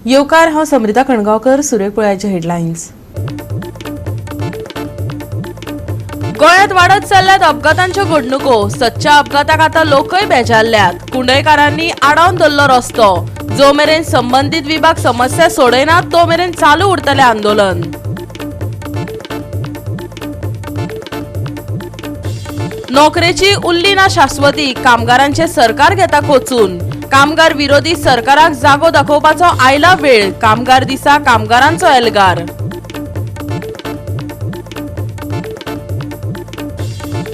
येवकार हांव समृता कणगांवकर. सुरेख पळयाचे हेडलायन्स. गोंयांत वाडत चल्ल्यात अपघातांच्यो घडणुको. सदच्या अपघाताक आतां लोकय बेजारल्यात. कुंडयकारांनी आडावन दवरलो रस्तो. जो मेरेन संबंधीत विभाग समस्या सोडयनात तो मेरेन चालू उरतलें आंदोलन. नोकरेची उरली ना शाश्वती. कामगारांचे सरकार घेता कोचून. कामगार विरोधी सरकाराक जागो दाखोवपाचो आयला वेळ. कामगार दिसा कामगारांचो एल्गार.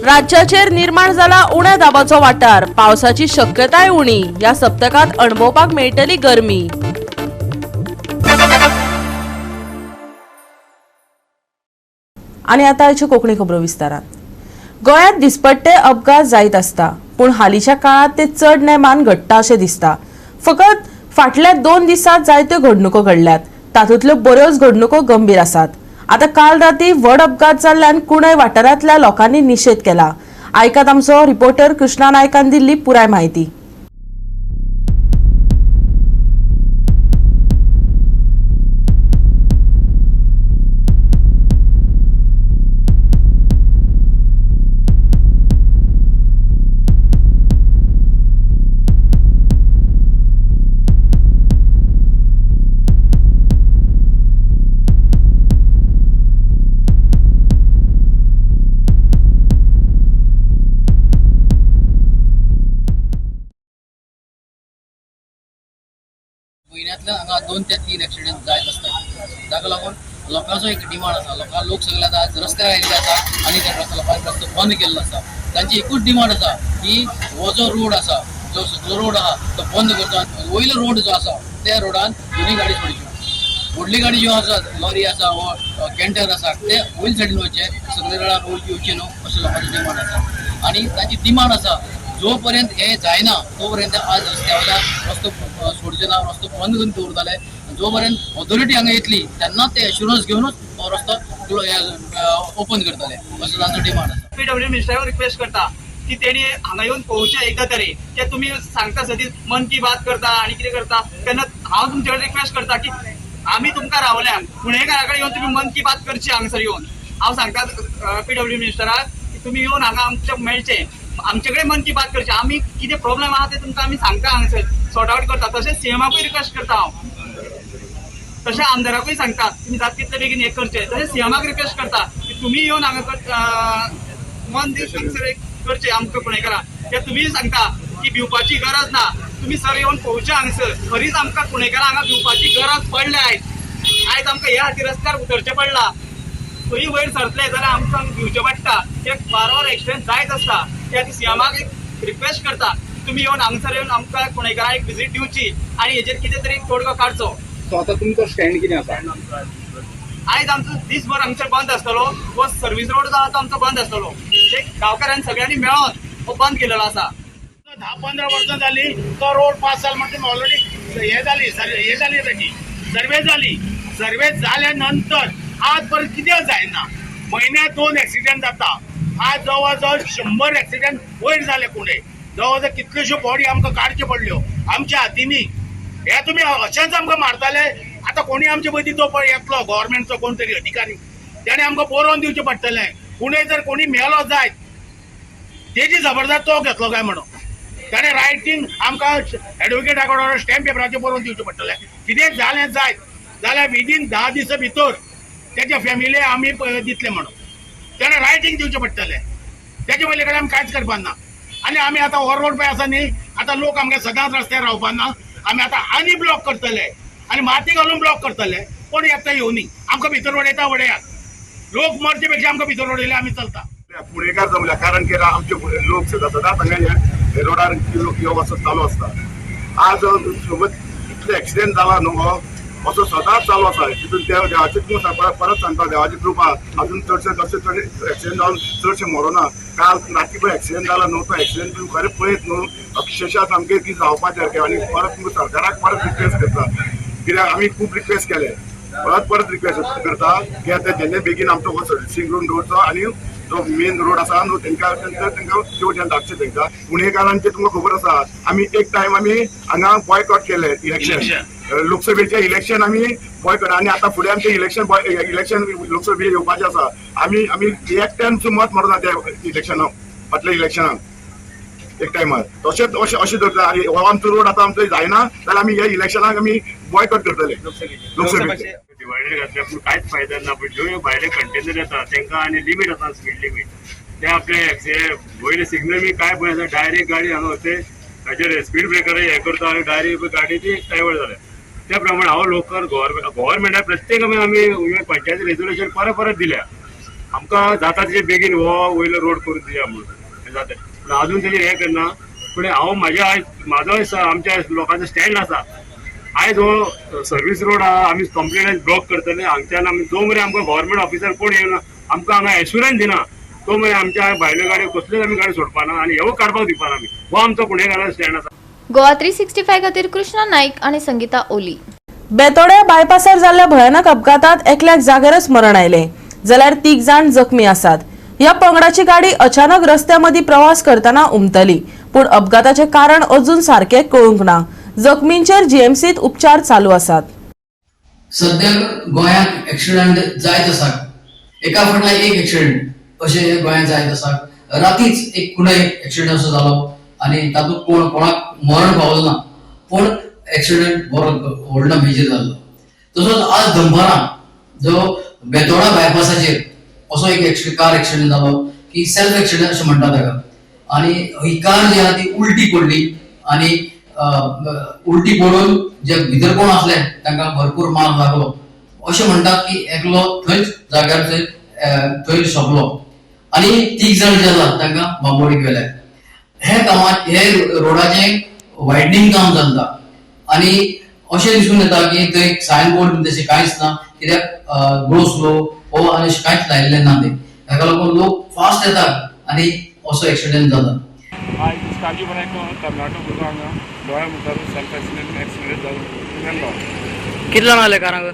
राज्याचेर निर्माण जाला उण्या दाबाचो वाठार. पावसाची शक्यताय उणी. या सप्तकात अणभवपाक मेळटली गरमी. आनी आतां आयच्यो कोंकणी खबरो विस्तारान. गोंयांत दिसपट्टे अपघात जायत आसता, पूण हालींच्या काळात ते चड नेमान घडटा अशें दिसता. फकत फाटल्या 2 दिसांत जायत्यो घडणुको घडल्यात. तातूंतल्यो बऱ्योच घडणुको गंभीर आसात. आता काल राती व्हड अपघात जाल्ल्यान कुंडय वाठारांतल्या लोकांनी निशेध केला. आयकात आमचो रिपोर्टर कृष्णा नायकान दिल्ली पुराय म्हायती. महिन्यातल्या हांगा 2 ते 3 ॲक्सिडेंट जायत असतात. ताका लागून लोकांचो एक डिमांड आसा. लोक सगळे आज रस्त्यार आयिल्ले आसा आनी त्या लोकांनी रस्तो बंद केल्लो आसा. तांची एकूच डिमांड आसा की हो जो रोड आसा, जो रोड आहा तो बंद करचो. वयलो रोड जो आसा त्या रोडान दोनूय गाडी सोडच्यो. व्हडली गाडी ज्यो आसात, लॉरी आसा वा कॅन्टर आसा, ते वयर सायडीन वयचे, सगळे रोडार रोड येवचे न्हू अशें लोकांची डिमांड आसा. आनी तांची डिमांड आसा जो पर्यंत हे जायना तो पर्यंत आज रस्त्यावयल्यान रस्तो सोडचे ना, रस्तो बंद करून दवरतले. जो पर्यंत ऑथॉरिटी हांगा येतली तेन्ना ते एश्युरन्स घेवनूच हो रस्तो ओपन करतले असो तांचो डिमांड आसा. PW मिनिस्टराक रिक्वेस्ट करता की तेणी हांगा येवन पळोवचें एकदा तरी. की तुमी सांगता सदीं मन की बात करता आनी कितें करता तेन्ना हांव तुमचे कडेन रिक्वेस्ट करता की आमी तुमकां रावल्यात, पुणेकारा कडेन येवन तुमी मन की बात करची. हांगासर येवन हांव सांगता PW मिनिस्टराक की तुमी येवन हांगा आमचे मेळचें, आमचे कडेन मन की बात करची. आमी कितें प्रॉब्लेम आहा ते तुमकां आमी सांगता, हांगासर सॉर्ट आउट करता. तशेंच सीएमाकूय रिक्वेस्ट करता हांव. तशें आमदाराकूय सांगता तुमी जाता तितले बेगीन हें करचें. तशेंच सीएमाक रिक्वेस्ट करता की तुमी येवन हांगा मन हांगासर करचें आमकां पुणेकारांक. कित्याक तुमी सांगता की भिवपाची गरज ना, तुमी सर येवन पळोवचें हांगासर. खरीच आमकां पुणेकारांक हांगा भिवपाची गरज पडल्या. आयज आमकां ह्या खातीर रस्त्यार उतरचें पडलां. खंय वयर सरतले जाल्यार आमकां भिवचें पडटा. कित्याक वारंवार एक्सिडेंट जायत आसता. त्या सीएमाक एक रिक्वेस्ट करता तुम्ही येवन हांगासर येवन आमकां पुणेकारांक एक विजीट दिवची आनी हेजेर कितें तरी तोडगो काडचो. सो आतां तुमचो स्टँड कितें आसा? आयज आमचो दिसभर हांगासर बंद आसतलो. हो सर्वीस रोड जो आसा तो आमचो बंद आसतलो. गांवकारांनी सगळ्यांनी मेळोन हो बंद केलेलो आसा. 10-15 वर्सां जाली तो रोड पास जाला म्हणटा ऑलरेडी हे जाली ताची सर्वे जाली. सर्वे जाल्या नंतर आज पर्यंत कितें जायना. म्हयन्याक 2 ॲक्सिडेंट जाता. आज जवळ जवळ 100 ॲक्सिडेंट वयर जाले पुणे. जवळ जवळ कितल्योश्यो बॉडी आमकां काडच्यो पडल्यो आमच्या हातींनी. हे तुमी अशेंच आमकां मारताले. आतां कोणी आमचे मदीं तो पळय येतलो गव्हर्मेंटचो कोण तरी अधिकारी, तेणे आमकां बरोवन दिवचें पडटलें. पुणे जर कोणी मेलो जायत तेजी जबरदस्त तो घेतलो काय म्हणून ताणें रायटींग आमकां एडवोकेटाकडे स्टॅम्प पेपराचेर बरोवन दिवचें पडटलें. कितें जालें जायत जाल्यार विदीन 10 दिसां भितर तेच्या फॅमिली आमी दितले म्हणून ताणें रायटींग दिवचें पडटलें. तेजे पयले कडेन आमी कांयच करपाक ना. आनी आमी आतां हो रोड पळय आसा न्ही, आतां लोक आमकां सदांच रस्त्यार रावपाक ना. आमी आतां आनी ब्लॉक करतले आनी माती घालून ब्लॉक करतले. कोण येता येवनी आमकां भितर उडयता उडयात. लोक मरचे पेक्षा आमकां भितर उडयले आमी चलता. पुणेकार जमल्या कारण की आमचे लोक सदांच हांगा हे रोडार यो वचत चालू आसता. आज सोबत इतले ॲक्सिडेंट जाला न्हू असो सदांच चालू आसा. तितून त्या देवाचे परत सांगता देवाची कृपा अजून चडशे ॲक्सिडेंट जावन चडशे मरोना. काल राती पळय ॲक्सिडेंट जाला न्हू तो ॲक्सिडेंट तुम्ही खरें पळयत न्हू अक्षरशा सामकें की जावपाचें सारकें. आनी परत तुमकां सरकाराक परत रिक्वेस्ट करता कित्याक आमी खूब रिक्वेस्ट केले. परत रिक्वेस्ट करता की आतां जेन्ना बेगीन आमचो हो सर्विसींग रोड दवरचो आनी जो मेन रोड आसा न्हू तांकां जेवण धाडचें तांकां. पुणेकारांचें तुमकां खबर आसा आमी एक टायम आमी हांगा बॉयकॉट केले इलेक्शन. लोकसभेचे इलेक्शन आम्ही बॉयकॉट आणि आता फुडें आमचे इलेक्शन लोकसभे येवपाचें आसा आमी एकट्यान मत मारना त्या इलेक्शनाक फाटल्या इलेक्शनाक एक टायमार तशेंच अशें धरता हो आमचो रोड आतां आमचो जायना जाल्यार आमी ह्या इलेक्शनाक आमी बॉयकॉट करतले लोकसभेचे डिवायडर घातल्या पूण कांयच फायदा ना पण ज्यो भायले कंटेनर येता तांकां आनी लिमीट आसा स्पीड लिमीट ते आपले वयले सिग्नल बी काय पळय डायरेक्ट गाडी हांगा वते ताचेर स्पीड ब्रेकर हे करता आनी डायरेक्ट गाडीची डायवर्ट जाल्या त्या प्रमाणे हांव लोकल गव्हर्मेंटाक प्रत्येक आमी पंचायती रेजोल्युशन परत दिल्या आमकां जाता तेजे बेगीन हो वयलो रोड करून दिया म्हणून जाता पूण अजून तेजेर हें करना पूण हांव म्हाजो आमच्या लोकांचो स्टँड आसा आयज हो सर्वीस रोड आमी कंप्लेन ब्लॉक करतले हांगच्यान आमी जो मेरेन आमकां गव्हर्मेंट ऑफिसर कोण येवना आमकां हांगा एश्युरन्स दिना तो मेरेन आमच्या भायल्यो गाडयो कसल्योच आमी गाडी सोडपाना आनी ह्यो काडपाक दिवपाना आमी हो आमचो गुन्हेगाराचो स्टँड आसा GOA365 खातीर कृष्णा नाईक आणि संगीता ओली. बेतोड्या बायपासार जाल्ल्या भयानक अपघातात एकल्याक जागेरच मरण आयले जाल्यार 3 जाण जखमी आसात. ह्या पंगडाची गाडी अचानक रस्त्यामदी प्रवास करताना उमटली पूण अपघाताचे कारण अजून सारखे कळूंक ना. जखमींचेर जीएमसीत उपचार चालू आसात. सध्या गोंयांत एक्सिडंट जायत आसा एका फाटल्यान एक एक्सिडंट अशे गोंयांत जायत आसा. रातीच एक कुणय एक्सिडंट असो जालो आनी तातूंत कोणाक मरण पावलो ना पूण एक्सिडंट बरो व्हडलो मेजर जाल्लो. तसोच आज दनपारां जो बेतोडा बायपासाचेर असो एक कार एक्सिडंट जालो की सेल्फ एक्सिडंट अशें म्हणटा ताका आनी ही कार जी आहा ती उलटी पडली आनी उलटी पडून जे भितर कोण असले तांकां भरपूर मार लागलो अशें म्हणटात की एकलो थंयच जाग्यार थंय सोंपलो आनी 3 जाण जे आसा तांकां बांबोळी गेले. हे रोडाचें वायडनींग काम चलता आनी अशें दिसून येता की थंय सायन बोर्ड तशें कांयच ना कित्याक गो स्लो हो आनी कांयच लायिल्लें ना ते ताका लागून लोक फास्ट येतात आनी असो एक्सिडंट जाता. आज कर्नाटक भुरगो हांगा दोळ्या मुखार सेल्फ एक्सिडेंट जालो कितले जाण आले कारांक?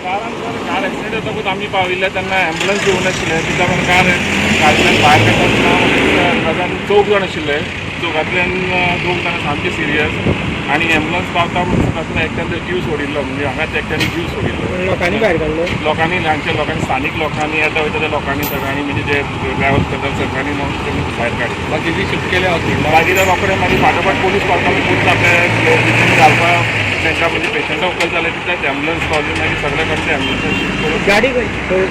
कारण सर कार एक्सिडेंट जातकूच आमी पाविल्ले तेन्ना एम्बुलन्स येवून नाशिल्ले कित्याक लागून कार गाडयेंतल्यान भायर येतना गजाल 4 जाण आशिल्ले. चौगांतल्यान 2 जाण सामके सिरियस आनी एम्बुलन्स पावता म्हणून तातूंत एकट्यान जीव सोडिल्लो म्हणजे हांगाच एकट्यान जीव सोडिल्लो. लोकांनी भायर काडलो लोकांनी ल्हानच्या लोकांनी स्थानीक लोकांनी येता वयता त्या लोकांनी सगळ्यांनी म्हणजे जे ड्रायव्हर करता सगळ्यांनी मेळून तेणी भायर काडले. बाकीची शिफ्ट केले हॉस्पिटलाक मागीर रोखडे मागीर फाटोफाट पोलीस पावता पोलीस आपले घालपाक तांकां म्हणजे पेशंटाक उखल जाले तितल्याच एम्बुलन्स पावली मागीर सगळे कडेन एम्बुलन्स शिफ्ट करून गाडी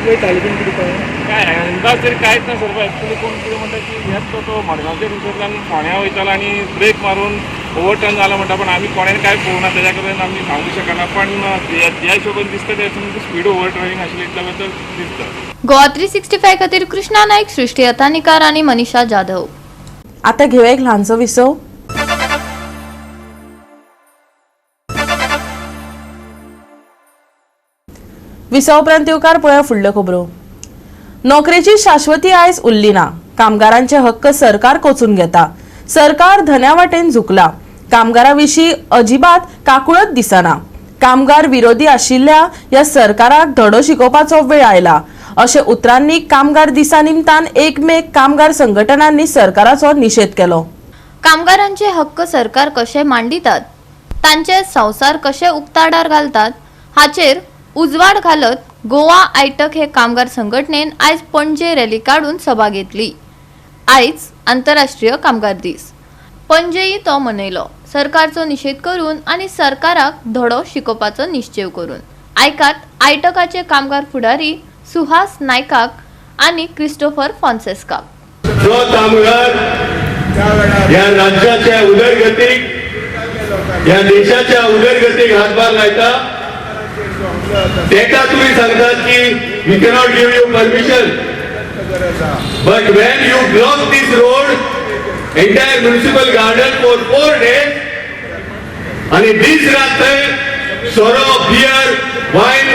वयताली तुमी कितें कळ्ळें काय अंदाज तरी कांयच ना सर एक्चुअली कोण कितें म्हणटा की हेच तो मडगांवच्या रुटूंतल्यान फोंड्या वयतालो आनी ब्रेक मारून ओवरटर्न जालो म्हणटा पण आमी कोणें काय पळोवना तेज्या कडेन आमी सांगूंक शकना पण ह्या हिशोबान दिसता ते स्पीड ओवर ड्रायव्हिंग आशिल्ली इतल्या बद्दल दिसता. GOA365 खातीर कृष्णा नाईक, सृष्टी अतानीकार आणि मनीषा जाधव. आता घेऊया एक ल्हानसो विसव. विसव उपरांत येवकार पळया फुडल्यो खबरो. नोकरेची शाश्वती आयज उरली ना. कामगारांचे हक्क सरकार कोचून घेता. सरकार धन्या वाटेन झुकला. कामगारांविशीं अजिबात काकुळत दिसना. कामगार विरोधी आशिल्ल्या ह्या सरकाराक धडो शिकोवपाचो वेळ आयला अशें उतरांनी कामगार दिसा निमतान एकमेक कामगार संघटनांनी सरकाराचो निषेध केलो. कामगारांचे हक्क सरकार कशे मांडितात, तांचे संसार कशे उक्ताडार घालतात हाचेर उजवाड घालत गोवा आयटक हे कामगार संघटनेन आयज पणजे रॅली काढून सभा घेतली. आयज आंतरराष्ट्रीय कामगार दीस. पणजेई तो मनयलो सरकारचो निषेध करून आणि सरकाराक धडो शिकोवपाचो निश्चय करून. आयकात आयटकाचे कामगार फुडारी सुहास नायकाक आणि क्रिस्टोफर फॉन्सेस्का. जो कामगार या राज्याच्या उदरगतीक या देशाच्या उदरगतीक हातभार लायता तेका तुम्ही सांगतात की we cannot give you permission but when you block this road entire municipal garden for 4 days आणि दीस रात सोरो बियर वाईन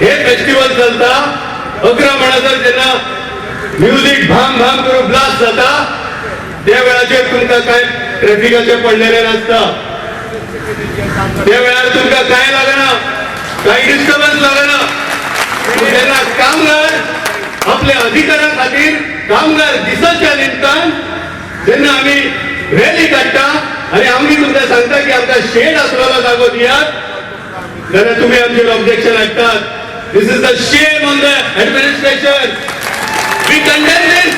हे फेस्टिवल चलता. 11 म्हणसर जेन्ना म्युझिक भाम भाम करून ब्लास्ट जाता त्या वेळाचेर तुमकां काय ट्रॅफिकाचे पडलेले नासता. त्या वेळार तुमकां काय लागना, काही डिस्टर्बन्स लागना. जेन्ना कामगार आपल्या अधिकारा खातीर कामगार दिसाच्या निमतान जेन्ना आमी रॅली काडटा आणि आमी तुमकां सांगता की आमकां शेड आसलेलो जागो दियात जाल्यार तुम्ही आमचेर ऑब्जेक्शन हाडटात. This is the shame on the administration. We condemn this.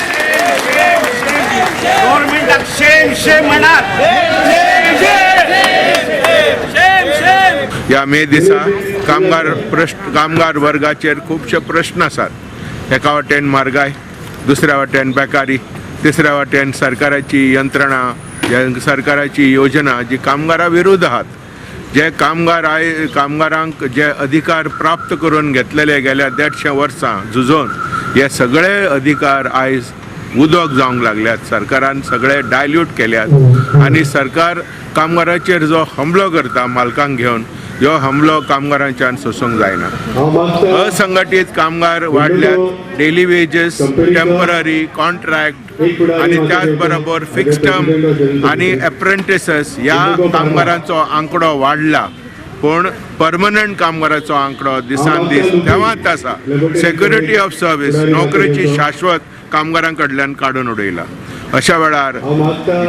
गव्हर्नमेंटाक शेम शेम म्हणणार. ह्या मे दिसा कामगार वर्गाचेर खुबशे प्रश्न आसात. एका वाटेन म्हारगाय, दुसऱ्या वाटेन बेकारी, तिसऱ्या वाटेन सरकाराची यंत्रणा, सरकाराची योजना जी कामगारां विरुद्ध आहात. जे कामगारांक जे अधिकार प्राप्त करून घेतलेले गेल्या 150 वर्सां झुजोन हे सगळे अधिकार आयज उदोग जावंक लागल्यात. सरकारान सगळे डायल्यूट केल्यात आणि सरकार कामगारांचेर जो हमलो करता मालकांक घेवन ह्यो हमलो कामगारांच्यान सोसूंक जायना. असंघटीत कामगार वाडल्यात. डेली वेजीस, टेम्पररी, कॉन्ट्रॅक्ट आणि त्याच बरोबर फिक्स टर्म आणि एप्रेंटिसेस ह्या कामगारांचो आंकडो वाडला. पूण परमनंट कामगारांचो आंकडो दिसान दीस देंवत आसा. सेक्युरिटी ऑफ सर्वीस, नोकरेची शाश्वत कामगारां कडल्यान काडून उडयला. अशा वेळार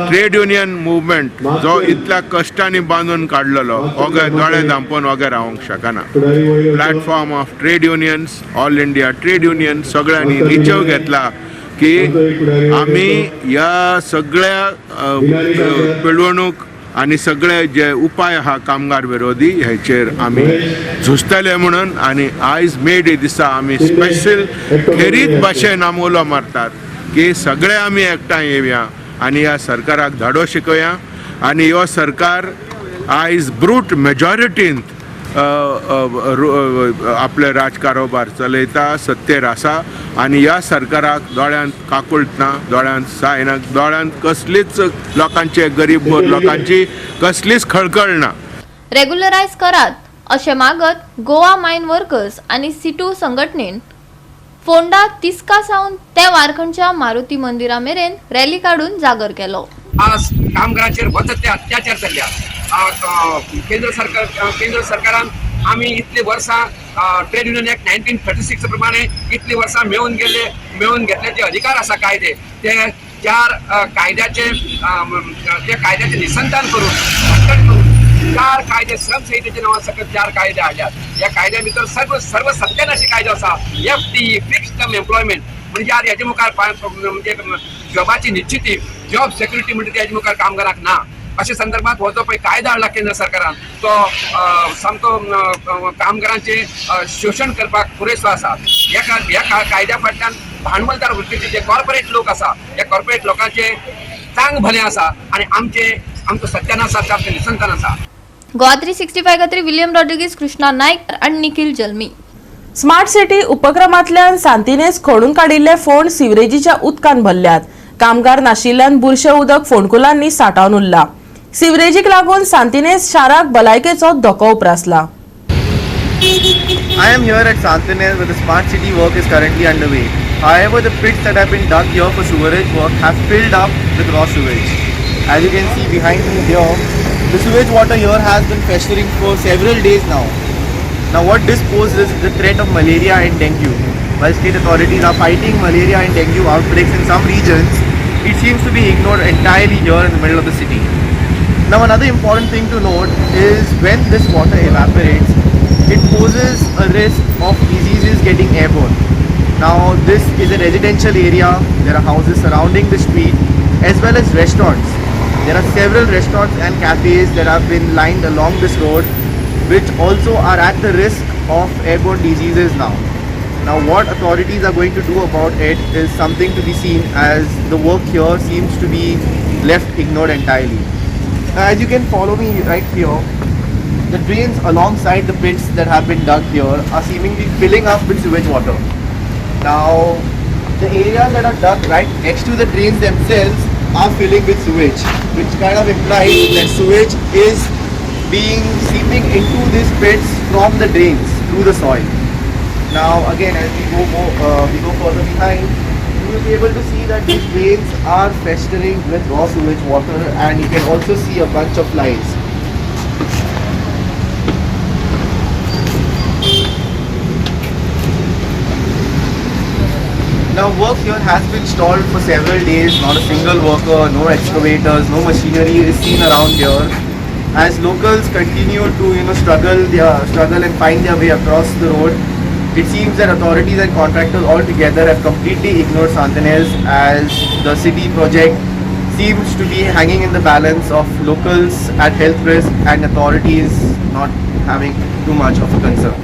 ट्रेड युनियन मुवमेंट जो इतल्या कश्टांनी बांदून काडलेलो ओगे दोळे धांपून ओगे रावंक शकना. Platform of trade unions, all India trade union सगळ्यांनी निचव घेतला की आमी ह्या सगळ्या पिळवणूक आणि सगळे जे उपाय आहा कामगार विरोधी हेचेर आमी झुजतले म्हणून. आणि आयज मे डे दिसा आमी स्पेशल खेरीत भाशेन आमी उलो मारतात की सगळे आमी एकठांय येवया आणि ह्या सरकाराक धाडो शिकोवया. आणि ह्यो सरकार आयज ब्रूट मेजॉरिटीन आपले राजकारोबार चलयता, सत्तेर आसा. आणि ह्या सरकाराक दोळ्यांत काकुळट ना, दोळ्यांत साय ना, दोळ्यांत कसलीच लोकांचे गरीब लोकांची कसलीच खळखळ ना. रेग्युलरायज करात अशें मागत गोवा मायन वर्कर्स आणि सिटू संघटनेन फोंडा तिस्का सावन ते वारखंडच्या मारुती मंदिरा मेरेन रॅली काढून जागर केलो. आज कामगारांचेर वचत अत्याचार चल्ल्यात. केंद्र सरकारान आम्ही इतली वर्सां ट्रेड युनियन ऍक्ट 1936 प्रमाणे इतली वर्सां मेळून घेतले जे अधिकार आसा कायदे ते कायद्याचे निसंधान करून 4 कायदे श्रमसंहितेच्या नांवा सकट 4 कायदे हाडल्यात. ह्या कायद्या भितर सर्व सत्यानाशी कायदो आसा. FTE फिक्स टर्म एम्प्लॉयमेंट म्हणजे आज हेजे मुखार म्हणजे जॉबाची निश्चिती, जॉब सेक्युरिटी म्हणजे हेजे मुखार कामगारांक ना. अशा संदर्भात हो जो पळय कायदो हाडला केंद्र सरकारान तो सामको कामगारांचे शोषण करपाक पुरेसो आसा. ह्या कायद्या फाटल्यान भांडवलदार वृत्तीचे जे कॉर्पोरेट लोक आसा ह्या कॉर्पोरेट लोकांचे चांग भलें आसा आणि आमचो सत्यानाश आसा, आमचें निसंतान आसा. GOA365 खातीर विलियम रॉड्रिगीस, कृष्णा नायक आणि निखिल जल्मी. स्मार्ट सिटी उपक्रमांतल्यान सांतिनेज खोडून काडिल्ले फोंड सिवरेजीच्या उदकान भरल्यात. कामगार नाशिल्ल्यान बुरशें उदक फोंडकुलांनी सांठावन उरला. सिवरेजीक लागून सांतिनेज शाराक भलायकेचो धोको उप्रासला. I am here at Santinez where the smart city work is currently underway. However, the pits that have been dug here for sewerage work have filled up with raw sewage. As you can see behind me here, the sewage water here has been festering for several days now. Now what this poses is the threat of malaria and dengue. While state authorities are fighting malaria and dengue outbreaks in some regions, it seems to be ignored entirely here in the middle of the city. Now another important thing to note is when this water evaporates, it poses a risk of diseases getting airborne. Now this is a residential area, there are houses surrounding the street as well as restaurants. There are several restaurants and cafes that have been lined along this road which also are at the risk of airborne diseases now. Now what authorities are going to do about it is something to be seen, as the work here seems to be left ignored entirely. As you can follow me right here, the drains alongside the pits that have been dug here are seemingly filling up with sewage water. Now the areas that are dug right next to the drains themselves are filling with sewage, which kind of implies that sewage is being seeping into these pits from the drains through the soil. Now again, as we go further behind, you will be able to see that these drains are festering with raw sewage water, and you can also see a bunch of flies. Now work here has been stalled for several days, not a single worker, no excavators, no machinery is seen around here. as locals continue to struggle and find their way across the road, it seems that authorities and contractors altogether have completely ignored Santanes, as the city project seems to be hanging in the balance of locals at health risk and authorities not having too much of a concern.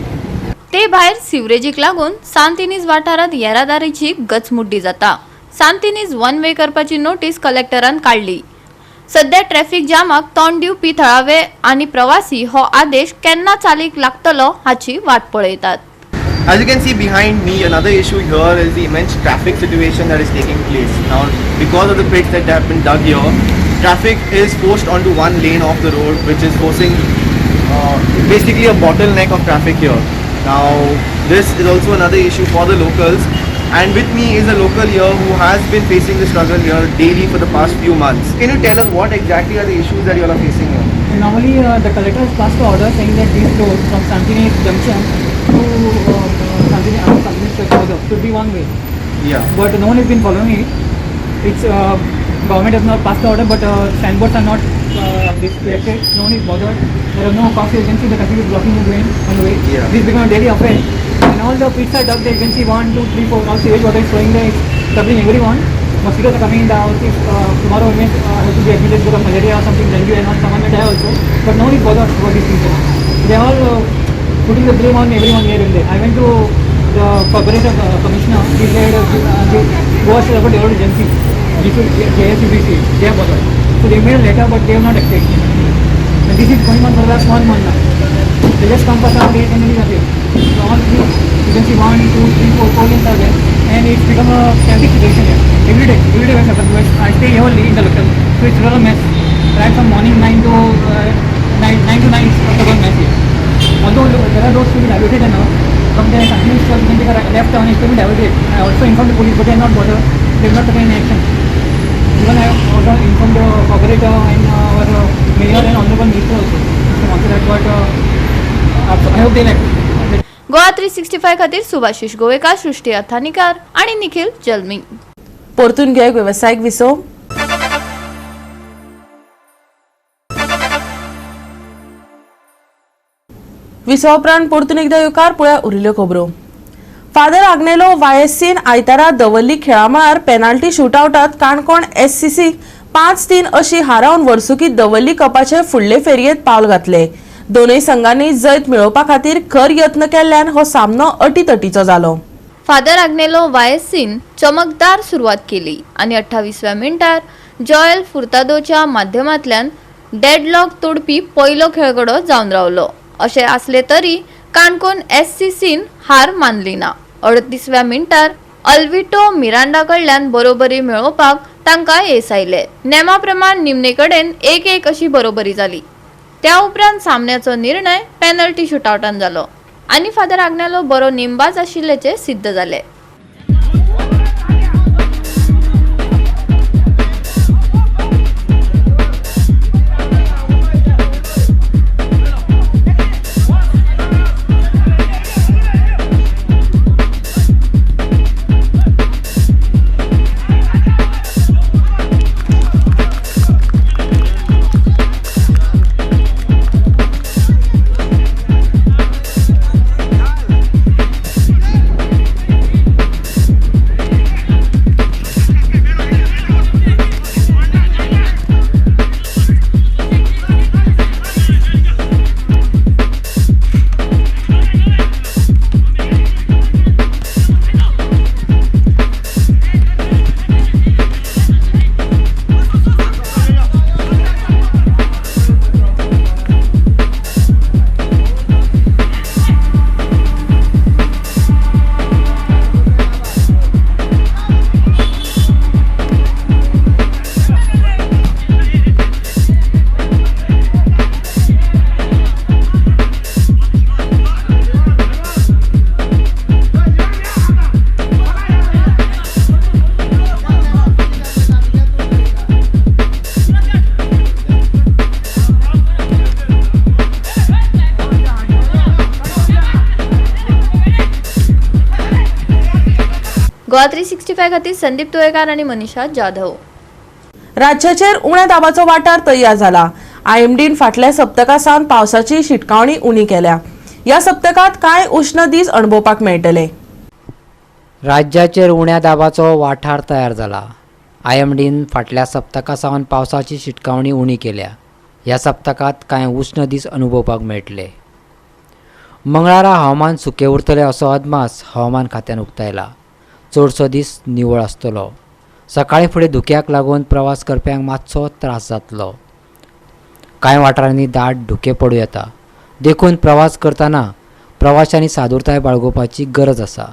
ते भायर सिवरेजीक लागून सांतिनीज वाठारात येरादारीची गचमुड्डी जाता. सांतिनीज one way करपाची notice कलेक्टरान काढली. सध्या traffic जामाक तोंड दिवपी थळावे आनी प्रवासी हो आदेश केन्ना चालीक लागतलो हाची वाट पळयतात. As you can see behind me, another issue here is the immense traffic situation that is taking place. Now, because of the pits that have been dug here, traffic is forced onto one lane of the road, which is forcing basically a bottleneck of traffic here. Now, this is also another issue for the locals. And with me is a local here who has been facing the struggle here daily for the past few months. Can you tell us what exactly are the issues that you all are facing here? Normally, the collector has passed an order saying that these roads from Santini Junction to Santini Chowk should be one way. Yeah. But no one has been following it. It's government has not passed the order, but signboards are not displayed. No one is bothered. There are no cost agency. The traffic is blocking the way. Yeah. This becomes a daily affair. And all the pits are dug. The agency 1, 2, 3, 4. All sewage water is flowing there. It's troubling everyone. Mosquitoes are coming in the house. If tomorrow I have to be admitted because of malaria or something, dengue, and someone may die also. But no one is bothered about these things. They are all putting the blame on everyone here and there. I went to the corporate commissioner. He said GOA365 development agency, JSUBC, they are bothered. So they made a letter, but they have not accepted. And this is going on for the last 1 month now. They just come for some days and then it appears. So all three agency 1, 2, 3, 4 lanes are there, and it's become a static situation here. Every day when happens. I stay here only in the local, so it's real mess. Right from morning 9 to 9 is a total mess here. Although there are roads to be diverted and all, from there continuous you can take a left turn, it can be diverted. I also informed the police, but they are not bothered. They have not taken any action. Even I have also informed the operator and our mayor and honorable minister also. But I hope they like it. GOA365 खातीर सुभाशिश गोवेकार, सृष्टी अथानीकार आणि निखिल जल्मी. परतून घेऊया व्यावसायिक Wiseau. Wiseau उपरांत परतून एकदा येवकार पळया उरिल्ल्यो खबरो. फादर आग्नेलो वायएससीन आयतारा दवल्ली खेळा मळार पेनाल्टी शूटआउटात काणकोण एससीसी 5-3 अशी हारावन वर्सुकी दवल्ली कपाचे फुडले फेरयेत पावल घातले. दोनूय संघांनी जैत मेळोवपा खातीर खर यत्न केल्ल्यान हो सामनो अटीतटीचो जालो. फादर आग्नेलो वायएससीन चमकदार सुरुवात केली आणि 28व्या मिनिटार जॉयल फुर्तादोच्या माध्यमांतल्यान डेडलॉक तोडपी पयलो खेळगडो जावन रावलो. अशें आसले तरी काणकोण एससीसीन हार मानली ना. 38व्या मिनिटार अल्विटो मिरांडा कडल्यान बरोबरी मेळोवपाक तांकां येस आयले. नेमा प्रमाण निमणे कडेन 1-1 अशी बरोबरी जाली. त्या उपरांत सामन्याचो निर्णय पेनल्टी शूटआउटान जालो आणि फादर आग्नेलो बरो नेमबाज आशिल्ल्याचे सिद्ध जाले. GOA365 खातीर संदीप तुळेकार आणि मनीषा जाधव. राज्याचेर उण्या दाबाचो वाठार तयार जाला IMDन फाटल्या सप्तका सावन पावसाची शिटकावणी उणी केल्या. या सप्तकात कांय उष्ण दीस अणभवपाक मेळटले. राज्याचेर उण्या दाबाचो वाठार तयार जाला. IMDन फाटल्या सप्तका सावन पावसाची शिटकावणी उणी केल्या. ह्या सप्तकात कांय उष्ण दीस अनुभवपाक मेळटले. मंगळारा हवामान सुकें उरतलें असो अदमास हवामान खात्यान उक्तायला. चडसो दीस निवळ आसतलो. सकाळीं फुडें धुक्याक लागून प्रवास करप्यांक मातसो त्रास जातलो. कांय वाठारांनी दाट धुकें पडूं येता. देखून प्रवास करतना प्रवाशांनी सादूरताय बाळगुपाची गरज आसा.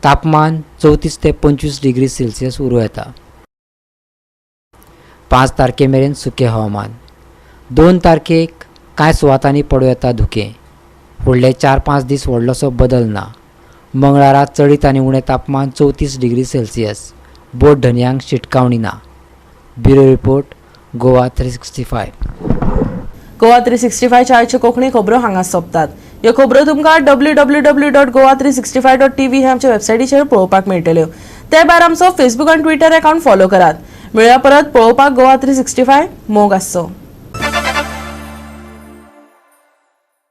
तापमान 34 ते 25 डिग्री सेल्सियस उरूं येता. 5 तारखे मेरेन सुकें हवामान. 2 तारखेक कांय सुवातांनी पडूं येता धुकें. फुडले 4-5 दीस व्हडलोसो बदल ना. मंगळारा चडीत आनी उणें तापमान 34 डिग्री सेल्सियस. बोट धन्यांक शिटकावणी ना. Bureau report Goa 365. गोवा 365 च्या आयच्यो कोंकणी खबरो हांगाच सोंपतात. ह्यो खबरो तुमकां www.goa365.tv हे आमच्या वेबसायटीचेर पळोवपाक मेळटल्यो. ते भायर आमचो फेसबूक आनी ट्विटर अकाउंट फॉलो करात. मेळुया परत पळोवपाक गोवा 365. मोग आसचो.